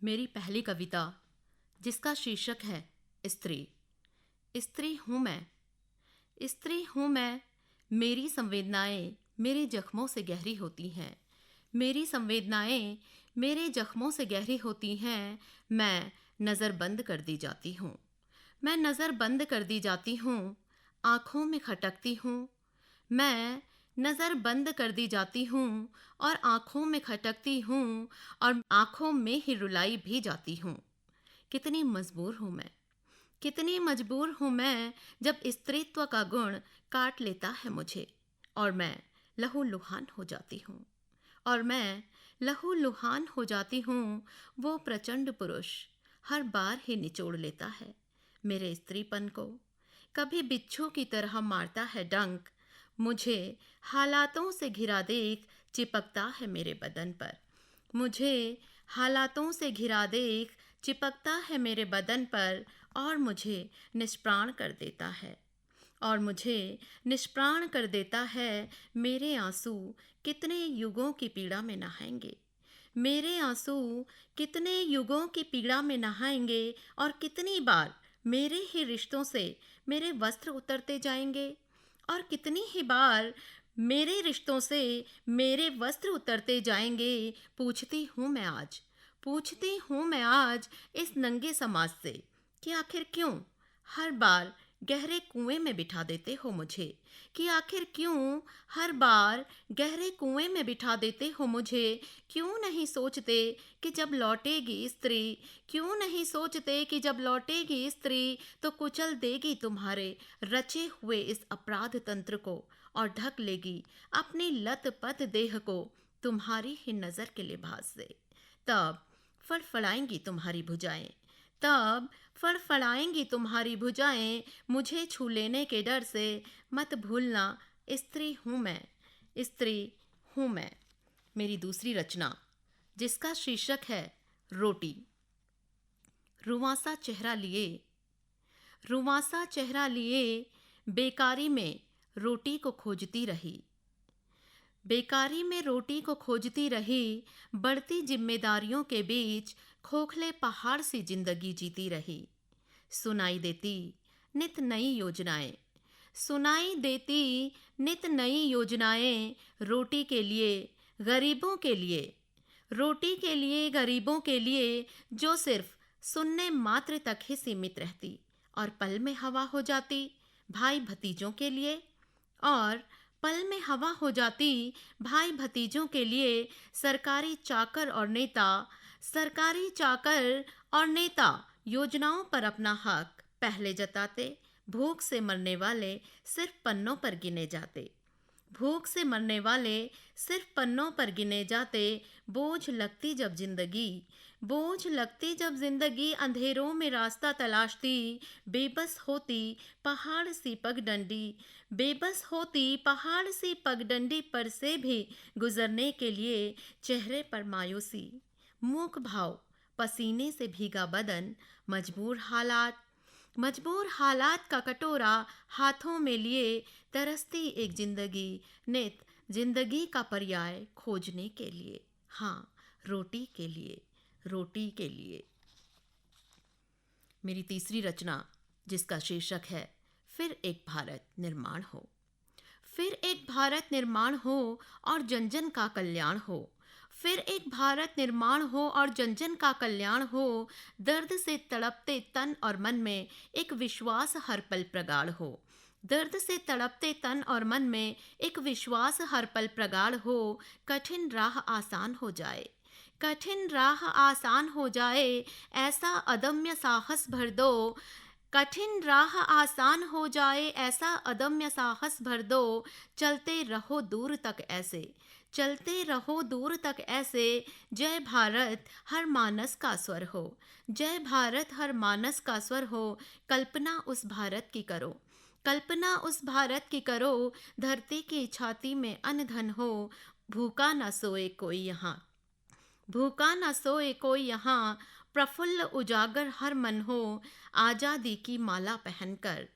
मेरी पहली कविता, जिसका शीर्षक है स्त्री। स्त्री हूँ मैं, स्त्री हूँ मैं। मेरी संवेदनाएं मेरे जख्मों से गहरी होती हैं। मेरी संवेदनाएं मेरे जख्मों से गहरी होती हैं। मैं नज़र बंद कर दी जाती हूँ। मैं नज़र बंद कर दी जाती हूँ। आँखों में खटकती हूँ। मैं नज़र बंद कर दी जाती हूँ और आँखों में खटकती हूँ और आँखों में ही रुलाई भी जाती हूँ। कितनी मजबूर हूँ मैं, कितनी मजबूर हूँ मैं, जब स्त्रीत्व का गुण काट लेता है मुझे और मैं लहूलुहान हो जाती हूँ। और मैं लहूलुहान हो जाती हूँ। वो प्रचंड पुरुष हर बार ही निचोड़ लेता है मेरे स्त्रीपन को। कभी बिच्छू की तरह मारता है डंक। मुझे हालातों से घिरा देख चिपकता है मेरे बदन पर। मुझे हालातों से घिरा देख चिपकता है मेरे बदन पर और मुझे निष्प्राण कर देता है। और मुझे निष्प्राण कर देता है। मेरे आंसू कितने युगों की पीड़ा में नहाएंगे। मेरे आंसू कितने युगों की पीड़ा में नहाएंगे और कितनी बार मेरे ही रिश्तों से मेरे वस्त्र उतरते जाएंगे और कितनी ही बार मेरे रिश्तों से मेरे वस्त्र उतरते जाएंगे। पूछती हूँ मैं आज, पूछती हूँ मैं आज इस नंगे समाज से कि आखिर क्यों हर बार गहरे कुएं में बिठा देते हो मुझे। कि आखिर क्यों हर बार गहरे कुएं में बिठा देते हो मुझे। क्यों नहीं सोचते कि जब लौटेगी स्त्री, क्यों नहीं सोचते कि जब लौटेगी स्त्री तो कुचल देगी तुम्हारे रचे हुए इस अपराध तंत्र को और ढक लेगी अपनी लत पत देह को तुम्हारी ही नज़र के लिबास से। तब फड़फड़ाएंगी तुम्हारी भुजाएं, तब फड़फड़ाएंगी तुम्हारी भुजाएं मुझे छू लेने के डर से। मत भूलना स्त्री हूँ मैं, स्त्री हूँ मैं। मेरी दूसरी रचना, जिसका शीर्षक है रोटी। रुआंसा चेहरा लिए, रुआंसा चेहरा लिए बेकारी में रोटी को खोजती रही। बेकारी में रोटी को खोजती रही। बढ़ती जिम्मेदारियों के बीच खोखले पहाड़ सी जिंदगी जीती रही। सुनाई देती नित नई योजनाएं, सुनाई देती नित नई योजनाएं रोटी के लिए, गरीबों के लिए, रोटी के लिए, गरीबों के लिए, जो सिर्फ सुनने मात्र तक ही सीमित रहती और पल में हवा हो जाती भाई भतीजों के लिए। और पल में हवा हो जाती भाई भतीजों के लिए। सरकारी चाकर और नेता, सरकारी चाकर और नेता योजनाओं पर अपना हक पहले जताते। भूख से मरने वाले सिर्फ पन्नों पर गिने जाते, भूख से मरने वाले सिर्फ पन्नों पर गिने जाते। बोझ लगती जब जिंदगी, बोझ लगती जब जिंदगी अंधेरों में रास्ता तलाशती। बेबस होती पहाड़ सी पगडंडी, बेबस होती पहाड़ सी पगडंडी पर से भी गुजरने के लिए। चेहरे पर मायूसी, मूक भाव, पसीने से भीगा बदन, मजबूर हालात, मजबूर हालात का कटोरा हाथों में लिए। तरसती एक जिंदगी, नित जिंदगी का पर्याय खोजने के लिए। हाँ, रोटी के लिए, रोटी के लिए। मेरी तीसरी रचना, जिसका शीर्षक है फिर एक भारत निर्माण हो। फिर एक भारत निर्माण हो और जन जन का कल्याण हो। फिर एक भारत निर्माण हो और जन जन का कल्याण हो। दर्द से तड़पते तन और मन में एक विश्वास हर पल प्रगाढ़ हो। दर्द से तड़पते तन और मन में एक विश्वास हर पल प्रगाढ़ हो। कठिन राह आसान हो जाए, कठिन राह आसान हो जाए, ऐसा अदम्य साहस भर दो। कठिन राह आसान हो जाए, ऐसा अदम्य साहस भर दो। चलते रहो दूर तक ऐसे, चलते रहो दूर तक ऐसे। जय भारत हर मानस का स्वर हो, जय भारत हर मानस का स्वर हो। कल्पना उस भारत की करो, कल्पना उस भारत की करो। धरती की छाती में अन्न धन हो। भूखा न सोए कोई यहाँ, भूखा न सोए कोई यहाँ। प्रफुल्ल उजागर हर मन हो। आज़ादी की माला पहनकर,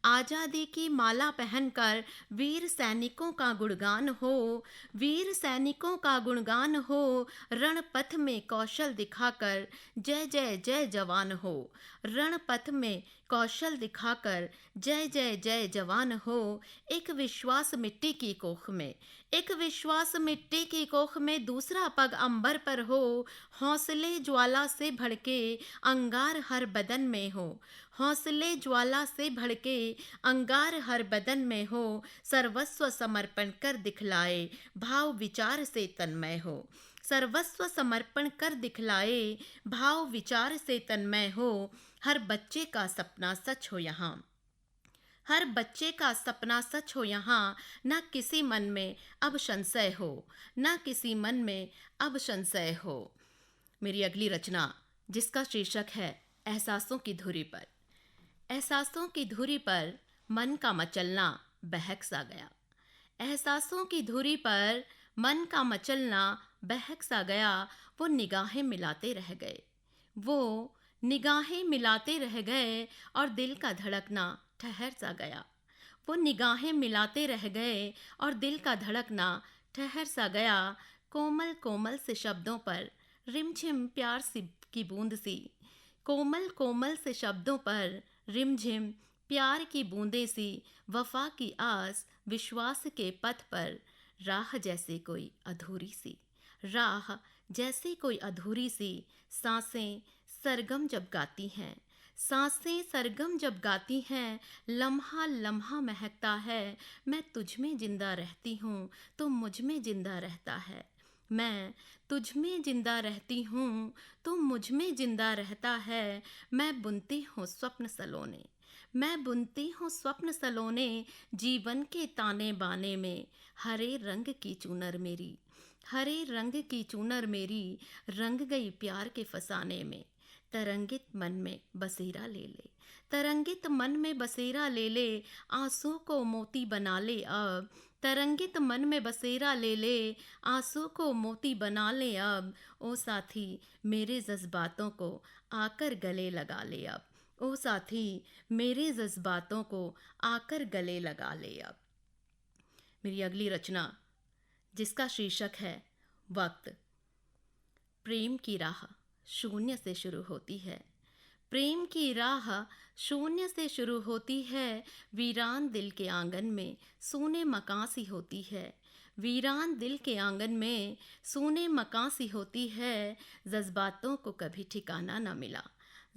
आजादी की माला पहनकर वीर सैनिकों का गुणगान हो, वीर सैनिकों का गुणगान हो, रणपथ में कौशल दिखाकर जय जय जय जवान हो, रणपथ में कौशल दिखाकर जय जय जय जवान हो। एक विश्वास मिट्टी की कोख में, एक विश्वास मिट्टी की कोख में, दूसरा पग अंबर पर हो, हौसले ज्वाला से भड़के अंगार हर बदन में हो, हौसले ज्वाला से भड़के अंगार हर बदन में हो, सर्वस्व समर्पण कर दिखलाए भाव विचार से तन्मय हो, सर्वस्व समर्पण कर दिखलाए भाव विचार से तन्मय हो। हर बच्चे का सपना सच हो यहाँ, हर बच्चे का सपना सच हो यहाँ, न किसी मन में अब संशय हो, न किसी मन में अब संशय हो। मेरी अगली रचना जिसका शीर्षक है एहसासों की धुरी पर। एहसासों की धुरी पर मन का मचलना बहक सा गया, एहसासों की धुरी पर मन का मचलना बहक सा गया, वो निगाहें मिलाते रह गए, वो निगाहें मिलाते रह गए और दिल का धड़कना ठहर सा गया, वो निगाहें मिलाते रह गए और दिल का धड़कना ठहर सा गया। कोमल कोमल से शब्दों पर रिमझिम प्यार सी की बूंद सी, कोमल कोमल से शब्दों पर रिमझिम प्यार की बूंदें सी, वफा की आस विश्वास के पथ पर राह जैसे कोई अधूरी सी, राह जैसे कोई अधूरी सी। सांसें सरगम जब गाती हैं, सांसें सरगम जब गाती हैं, लम्हा लम्हा महकता है, मैं तुझ में जिंदा रहती हूँ तो मुझ में जिंदा रहता है, मैं तुझ में जिंदा रहती हूँ तो मुझ में जिंदा रहता है। मैं बुनती हूँ स्वप्न सलोने, मैं बुनती हूँ स्वप्न सलोने, जीवन के ताने बाने में हरे रंग की चूनर मेरी, हरे रंग की चूनर मेरी रंग गई प्यार के फसाने में। तरंगित मन में बसेरा ले ले, तरंगित मन में बसेरा ले ले, आंसू को मोती बना ले अब, तरंगित मन में बसेरा ले ले, आंसू को मोती बना ले अब। ओ साथी मेरे जज्बातों को आकर गले लगा ले अब, ओ साथी मेरे जज्बातों को आकर गले लगा ले अब। मेरी अगली रचना जिसका शीर्षक है वक्त। प्रेम की राह शून्य से शुरू होती है, प्रेम की राह शून्य से शुरू होती है, वीरान दिल के आंगन में सूने मकान सी होती है, वीरान दिल के आंगन में सूने मकान सी होती है। जज्बातों को कभी ठिकाना न मिला,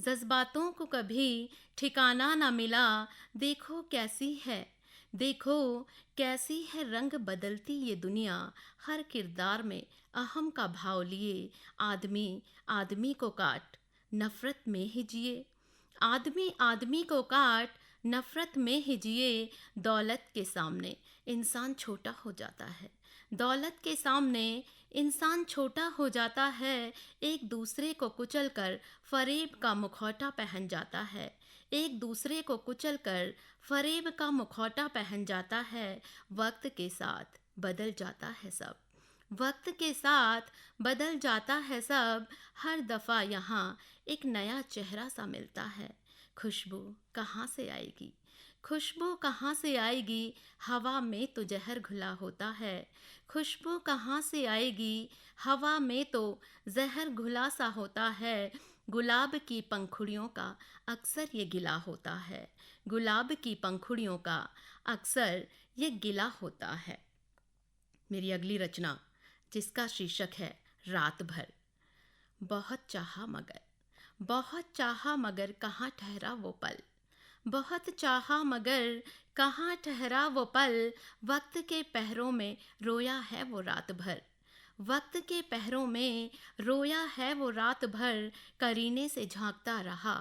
जज्बातों को कभी ठिकाना न मिला, देखो कैसी है, देखो कैसी है रंग बदलती ये दुनिया, हर किरदार में अहम का भाव लिए आदमी आदमी को काट नफरत में ही जिए, आदमी आदमी को काट नफरत में ही जिए। दौलत के सामने इंसान छोटा हो जाता है, दौलत के सामने इंसान छोटा हो जाता है, एक दूसरे को कुचलकर फरेब का मुखौटा पहन जाता है, एक दूसरे को कुचलकर फरेब का मुखौटा पहन जाता है। वक्त के साथ बदल जाता है सब, वक्त के साथ बदल जाता है सब, हर दफ़ा यहाँ एक नया चेहरा सा मिलता है। खुशबू कहाँ से आएगी, खुशबू कहाँ से आएगी, हवा में तो जहर घुला होता है, खुशबू कहाँ से आएगी, हवा में तो जहर घुला सा होता है। गुलाब की पंखुड़ियों का अक्सर ये गिला होता है, गुलाब की पंखुड़ियों का अक्सर ये गिला होता है। मेरी अगली रचना जिसका शीर्षक है रात भर। बहुत चाहा मगर, बहुत चाहा मगर कहाँ ठहरा वो पल, बहुत चाहा मगर कहाँ ठहरा वो पल, वक्त के पहरों में रोया है वो रात भर, वक्त के पहरों में रोया है वो रात भर। करीने से झांकता रहा,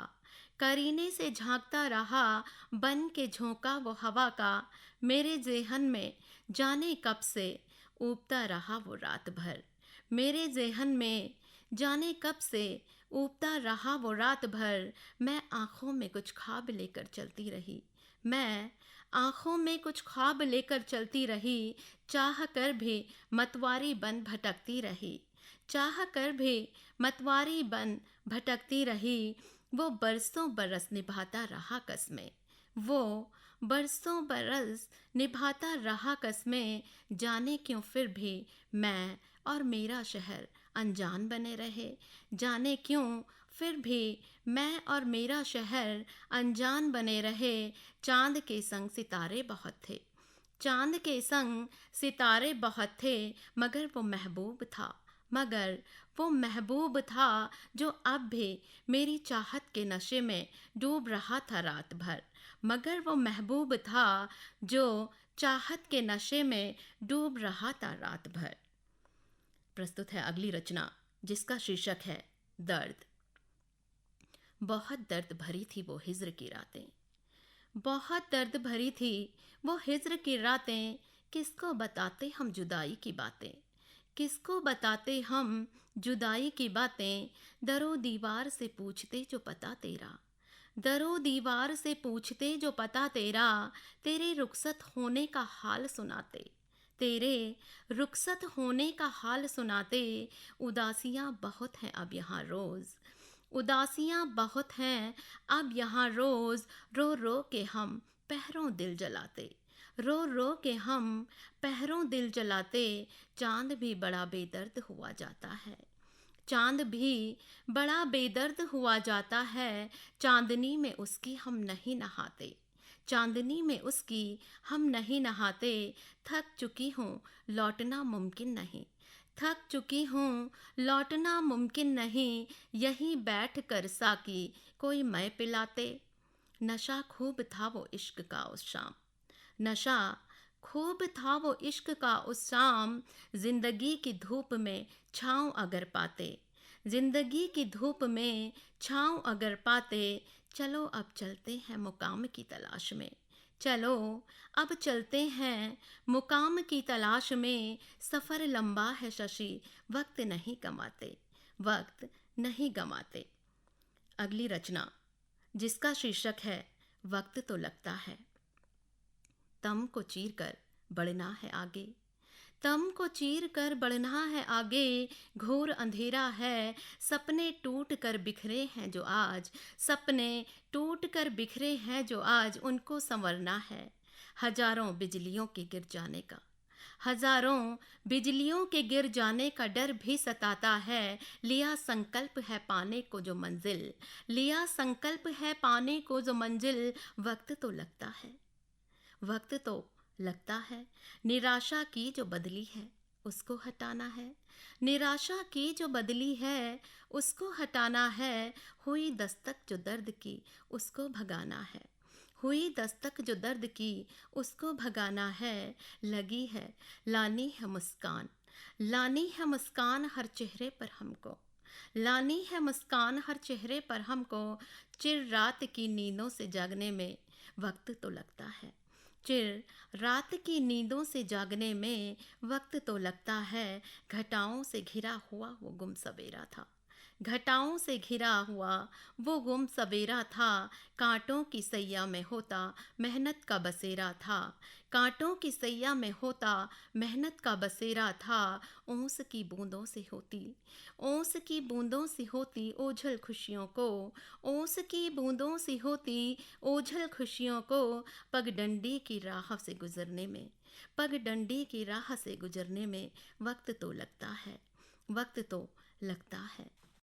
करीने से झांकता रहा, बन के झोंका वो हवा का, मेरे जेहन में जाने कब से ऊबता रहा वो रात भर, मेरे जेहन में जाने कब से ऊबता रहा वो रात भर। मैं आँखों में कुछ ख्वाब लेकर चलती रही, मैं आँखों में कुछ ख्वाब लेकर चलती रही, चाह कर भी मतवारी बन भटकती रही, चाह कर भी मतवारी बन भटकती रही। वो बरसों बरस निभाता रहा कस्में, वो बरसों बरस निभाता रहा कस्में, जाने क्यों फिर भी मैं और मेरा शहर अनजान बने रहे। जाने क्यों फिर भी मैं और मेरा शहर अनजान बने रहे। चांद के संग सितारे बहुत थे, चांद के संग सितारे बहुत थे, मगर वो महबूब था, मगर वो महबूब था जो अब भी मेरी चाहत के नशे में डूब रहा था रात भर। मगर वो महबूब था जो चाहत के नशे में डूब रहा था रात भर। प्रस्तुत है अगली रचना जिसका शीर्षक है दर्द। बहुत दर्द भरी थी वो हिज्र की रातें, बहुत दर्द भरी थी वो हिज्र की रातें। किसको बताते हम जुदाई की बातें, किसको बताते हम जुदाई की बातें। दरो दीवार से पूछते जो पता तेरा, दरो दीवार से पूछते जो पता तेरा। तेरे रुखसत होने का हाल सुनाते, तेरे रुखसत होने का हाल सुनाते। उदासियाँ बहुत हैं अब यहाँ रोज़, उदासियाँ बहुत हैं अब यहाँ रोज़। रो रो के हम पहरों दिल जलाते, रो रो के हम पहरों दिल जलाते। चांद भी बड़ा बेदर्द हुआ जाता है, चांद भी बड़ा बेदर्द हुआ जाता है। चांदनी में उसकी हम नहीं नहाते, चांदनी में उसकी हम नहीं नहाते। थक चुकी हूँ लौटना मुमकिन नहीं, थक चुकी हूँ लौटना मुमकिन नहीं। यहीं बैठ कर साकी कोई मैं पिलाते। नशा खूब था वो इश्क का उस शाम, नशा खूब था वो इश्क का उस शाम। जिंदगी की धूप में छाँव अगर पाते, जिंदगी की धूप में छाँव अगर पाते। चलो अब चलते हैं मुकाम की तलाश में, चलो अब चलते हैं मुकाम की तलाश में। सफ़र लंबा है शशि वक्त नहीं गंवाते, वक्त नहीं गंवाते। अगली रचना जिसका शीर्षक है वक्त तो लगता है। तम को चीर कर बढ़ना है आगे, तम को चीर कर बढ़ना है आगे। घोर अंधेरा है, सपने टूट कर बिखरे हैं जो आज, सपने टूट कर बिखरे हैं जो आज। उनको संवरना है हजारों बिजलियों के गिर जाने का, हजारों बिजलियों के गिर जाने का डर भी सताता है। लिया संकल्प है पाने को जो मंजिल, लिया संकल्प है पाने को जो मंजिल। वक्त तो लगता है, वक्त तो लगता है। निराशा की जो बदली है उसको हटाना है, निराशा की जो बदली है उसको हटाना है। हुई दस्तक जो दर्द की उसको भगाना है, हुई दस्तक जो दर्द की उसको भगाना है। लगी है लानी है मुस्कान, लानी है मुस्कान हर चेहरे पर हमको, लानी है मुस्कान हर चेहरे पर हमको। चिर रात की नींदों से जागने में वक्त तो लगता है, चिर रात की नींदों से जागने में वक्त तो लगता है। घटाओं से घिरा हुआ वो गुम सवेरा था, घटाओं से घिरा हुआ वो गुम सवेरा था। कांटों की सैया में होता मेहनत का बसेरा था, कांटों की सैया में होता मेहनत का बसेरा था। ओस की बूंदों से होती, ओस की बूंदों से होती ओझल खुशियों को, ओस की बूंदों से होती ओझल खुशियों को। पगडंडी की राह से गुजरने में, पगडंडी की राह से गुजरने में वक्त तो लगता है, वक्त तो लगता है।